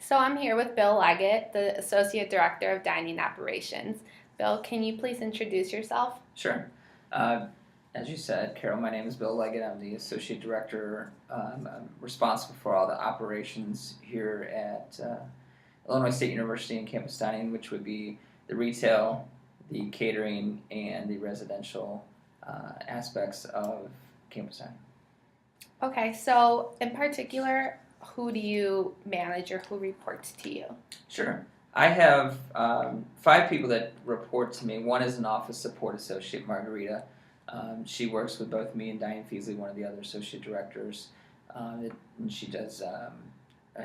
So I'm here with Bill Legett, the Associate Director of Dining Operations. Bill, can you please introduce yourself? Sure. Uh, as you said, Carol, my name is Bill Legett. I'm the Associate Director. I'm responsible for all the operations here at Illinois State University and campus dining, which would be the retail, the catering, and the residential aspects of campus dining. Okay, so in particular, who do you manage or who reports to you? Sure. I have five people that report to me. One is an office support associate, Margarita. She works with both me and Diane Feasley, one of the other associate directors. And she does.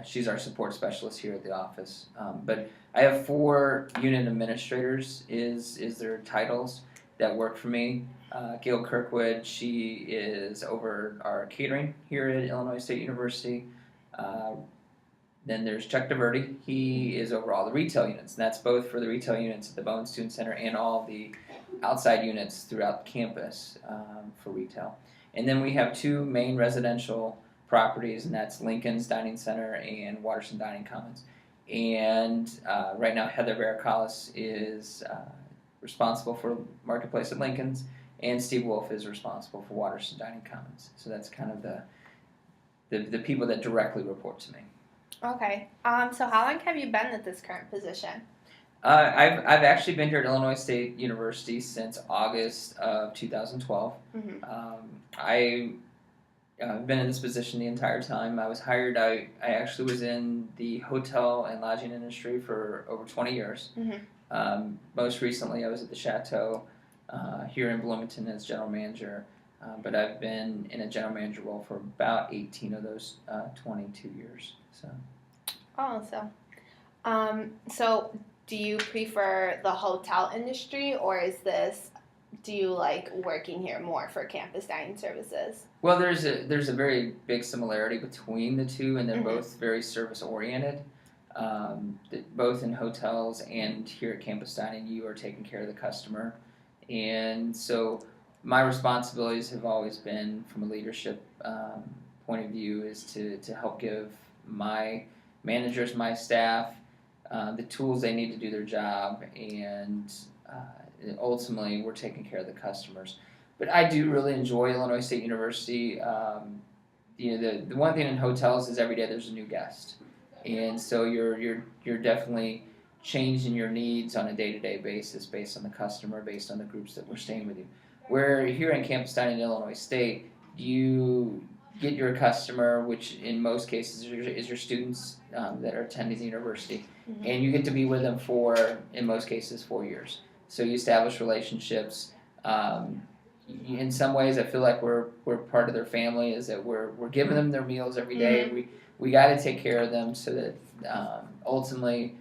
She's our support specialist here at the office. But I have four unit administrators. Is their titles that work for me? Gail Kirkwood. She is over our catering here at Illinois State University. Uh, then there's Chuck DeVerde. He is over all the retail units, and that's both for the retail units at the Bowen Student Center and all the outside units throughout the campus for retail. And then we have two main residential properties, and that's Lincoln's Dining Center and Waterston Dining Commons. And right now, Heather Vericalis is responsible for Marketplace at Lincoln's, and Steve Wolf is responsible for Waterston Dining Commons. So that's kind of the people that directly report to me. Okay, so how long have you been at this current position? I've actually been here at Illinois State University since August of 2012. I've been in this position the entire time. I was hired. I actually was in the hotel and lodging industry for over 20 years. Most recently, I was at the Chateau here in Bloomington as general manager. But I've been in a general manager role for about 18 of those 22 years. So do you prefer the hotel industry, or do you like working here more for campus dining services? Well, there's a very big similarity between the two, and they're both very service oriented. Both in hotels and here at campus dining, you are taking care of the customer, and so my responsibilities have always been, from a leadership point of view, is to help give my managers, my staff, the tools they need to do their job, and ultimately we're taking care of the customers. But I do really enjoy Illinois State University. The one thing in hotels is every day there's a new guest, and so you're definitely changing your needs on a day-to-day basis based on the customer, based on the groups that we're staying with you. Where here in campus dining in Illinois State, you get your customer, which in most cases is your students that are attending the university, and you get to be with them for, in most cases, 4 years. So you establish relationships. In some ways, I feel like we're part of their family. Is that we're giving them their meals every day. We got to take care of them so that ultimately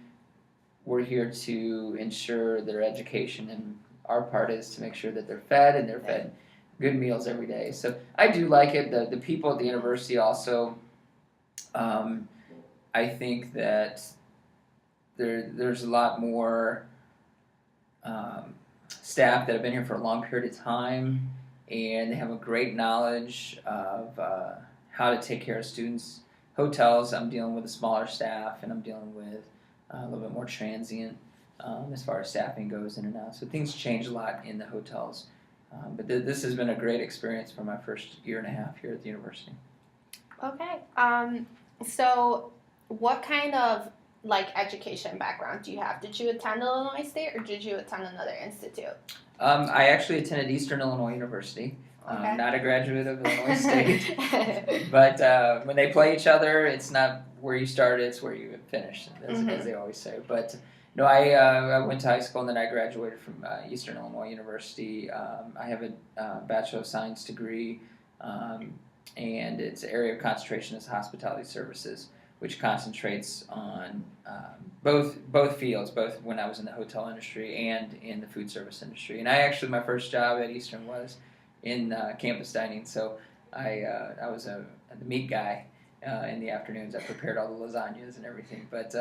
we're here to ensure their education, and our part is to make sure that they're fed, and they're fed good meals every day. So I do like it. The people at the university also, I think that there's a lot more staff that have been here for a long period of time, and they have a great knowledge of how to take care of students. Hotels, I'm dealing with a smaller staff, and I'm dealing with a little bit more transient as far as staffing goes in and out. So things change a lot in the hotels. But this has been a great experience for my first year and a half here at the university. Okay. So what kind of education background do you have? Did you attend Illinois State, or did you attend another institute? I actually attended Eastern Illinois University. Okay. Not a graduate of Illinois State. But when they play each other, it's not where you started, it's where you finish, as they always say. But no, I went to high school, and then I graduated from Eastern Illinois University. I have a Bachelor of Science degree, and its area of concentration is hospitality services, which concentrates on both fields, both when I was in the hotel industry and in the food service industry. And my first job at Eastern was in campus dining, so I was the meat guy in the afternoons. I prepared all the lasagnas and everything. But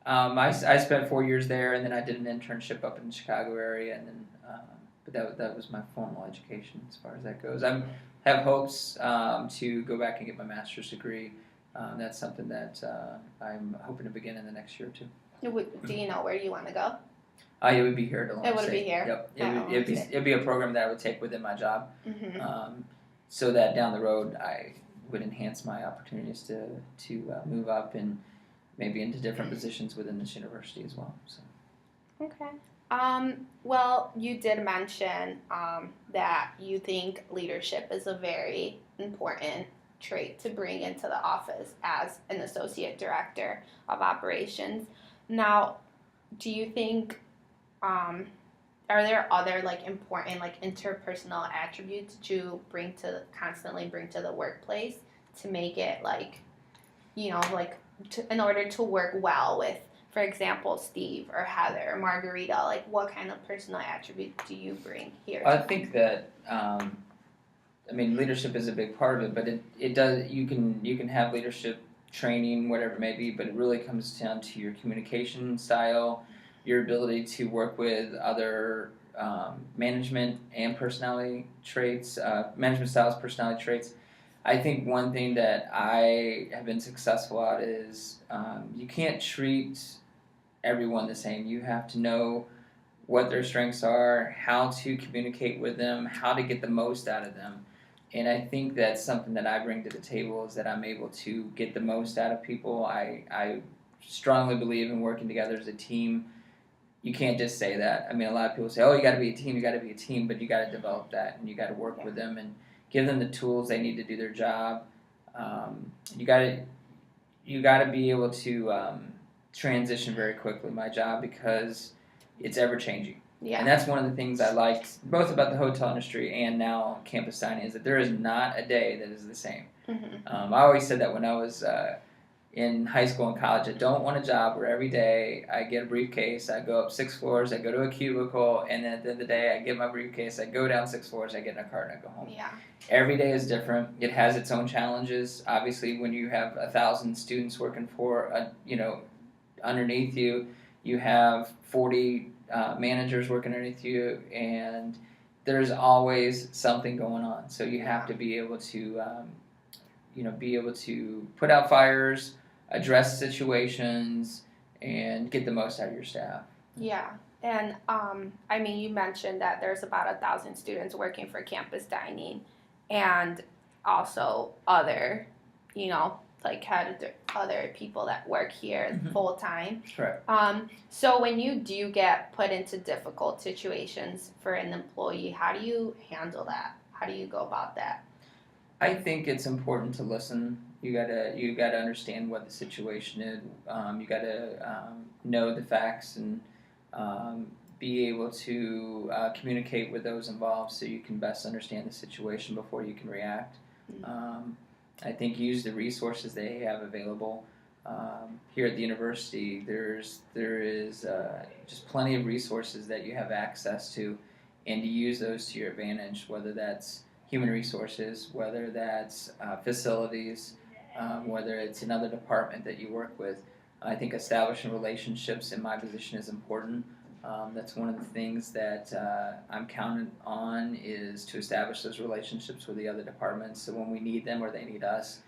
I spent 4 years there, and then I did an internship up in the Chicago area, and then but that was my formal education as far as that goes. I have hopes to go back and get my master's degree That's something that I'm hoping to begin in the next year or two. Do you know where you want to go? It would be here at Illinois It would State. be here. Yep. At It'd be a program that I would take within my job, so that down the road I would enhance my opportunities to move up and maybe into different positions within this university as well. So. Okay. Well, you did mention that you think leadership is a very important trait to bring into the office as an associate director of operations. Now, do you think are there other like important like interpersonal attributes that you constantly bring to the workplace to make it like like in order to work well with, for example, Steve or Heather or Margarita, like what kind of personal attributes do you bring here? I think that leadership is a big part of it, but it does you can have leadership training, whatever it may be, but it really comes down to your communication style, your ability to work with other management and personality traits, management styles, personality traits. I think one thing that I have been successful at is you can't treat everyone the same. You have to know what their strengths are, how to communicate with them, how to get the most out of them. And I think that's something that I bring to the table is that I'm able to get the most out of people. I strongly believe in working together as a team. You can't just say that. A lot of people say, oh, you got to be a team, but you got to develop that and you got to work with them and give them the tools they need to do their job. You got to be able to transition very quickly my job because it's ever changing. Yeah. And that's one of the things I liked both about the hotel industry and now campus dining is that there is not a day that is the same. Mm-hmm. I always said that when I was in high school and college. I don't want a job where every day I get a briefcase, I go up 6 floors, I go to a cubicle, and then at the end of the day I get my briefcase, I go down 6 floors, I get in a car, and I go home. Yeah. Every day is different. It has its own challenges. Obviously, when you have 1,000 students working underneath you, you have 40 managers working underneath you, and there's always something going on. So you have to be able to, put out fires, address situations, and get the most out of your staff. Yeah. And you mentioned that there's about 1,000 students working for campus dining, and also other, other people that work here full time. Correct. So when you do get put into difficult situations for an employee, how do you handle that? How do you go about that? I think it's important to listen. You gotta understand what the situation is. You gotta know the facts and be able to communicate with those involved so you can best understand the situation before you can react. I think use the resources they have available. Here at the university, there is just plenty of resources that you have access to, and to use those to your advantage, whether that's human resources, whether that's facilities, whether it's another department that you work with. I think establishing relationships in my position is important. That's one of the things that I'm counted on is to establish those relationships with the other departments. So when we need them or they need us,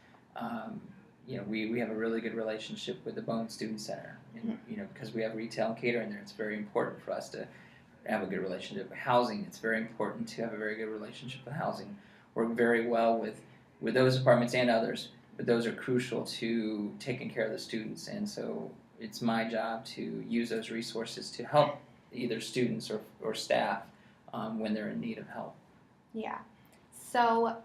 we have a really good relationship with the Bone Student Center. And, because we have retail and catering there, it's very important for us to have a good relationship with housing. It's very important to have a very good relationship with housing. Work very well with those departments and others, but those are crucial to taking care of the students. And so it's my job to use those resources to help either students or staff when they're in need of help. Yeah. So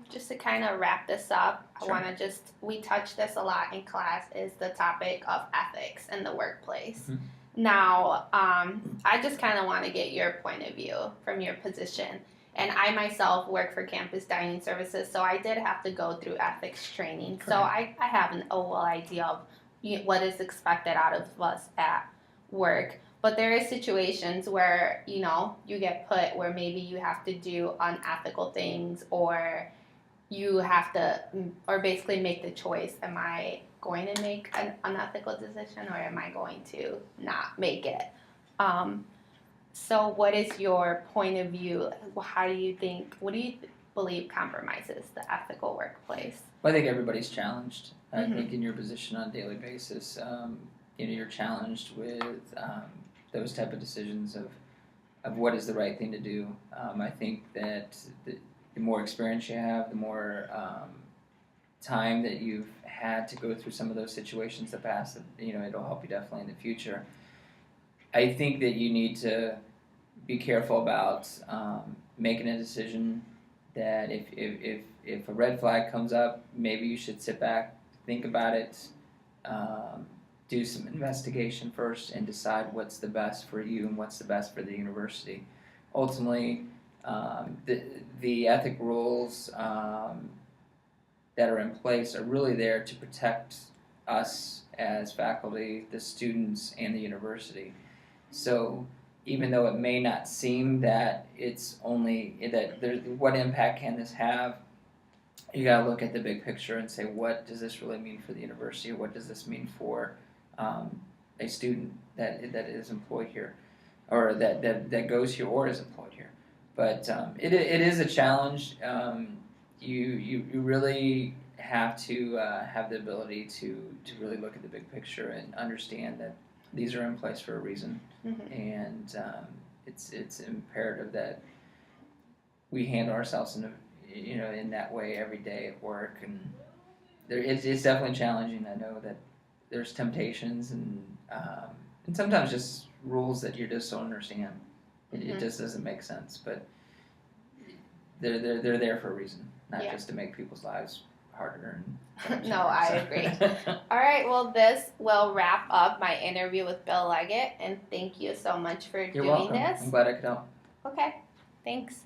just to kind of wrap this up, Sure. I want to we touch this a lot in class, is the topic of ethics in the workplace. Mm-hmm. Now, I just kind of want to get your point of view from your position. And I myself work for campus dining services, so I did have to go through ethics training. Correct. So I have an overall idea of what is expected out of us at work. But there is situations where, you get put where maybe you have to do unethical things, or you have to, or basically make the choice, am I going to make an unethical decision or am I going to not make it? So what is your point of view? What do you believe compromises the ethical workplace? Well, I think everybody's challenged. I think in your position on a daily basis, you're challenged with those type of decisions of what is the right thing to do. I think that the more experience you have, the more time that you've had to go through some of those situations in the past, it'll help you definitely in the future. I think that you need to be careful about making a decision that if a red flag comes up, maybe you should sit back, think about it, do some investigation first, and decide what's the best for you and what's the best for the university. Ultimately, the ethic rules that are in place are really there to protect us as faculty, the students, and the university. So even though it may not seem that it's only that what impact can this have, you got to look at the big picture and say, what does this really mean for the university? What does this mean for a student that is employed here, or that goes here or is employed here? But it is a challenge. You really have to have the ability to really look at the big picture and understand that these are in place for a reason, and it's imperative that we handle ourselves in that way every day at work. And it's definitely challenging. I know that there's temptations and sometimes just rules that you just don't understand. It just doesn't make sense, but they're there for a reason, not just to make people's lives harder. No, I agree. All right, well, this will wrap up my interview with Bill Legett, and thank you so much for You're doing welcome. this. I'm glad I could help. Okay, thanks.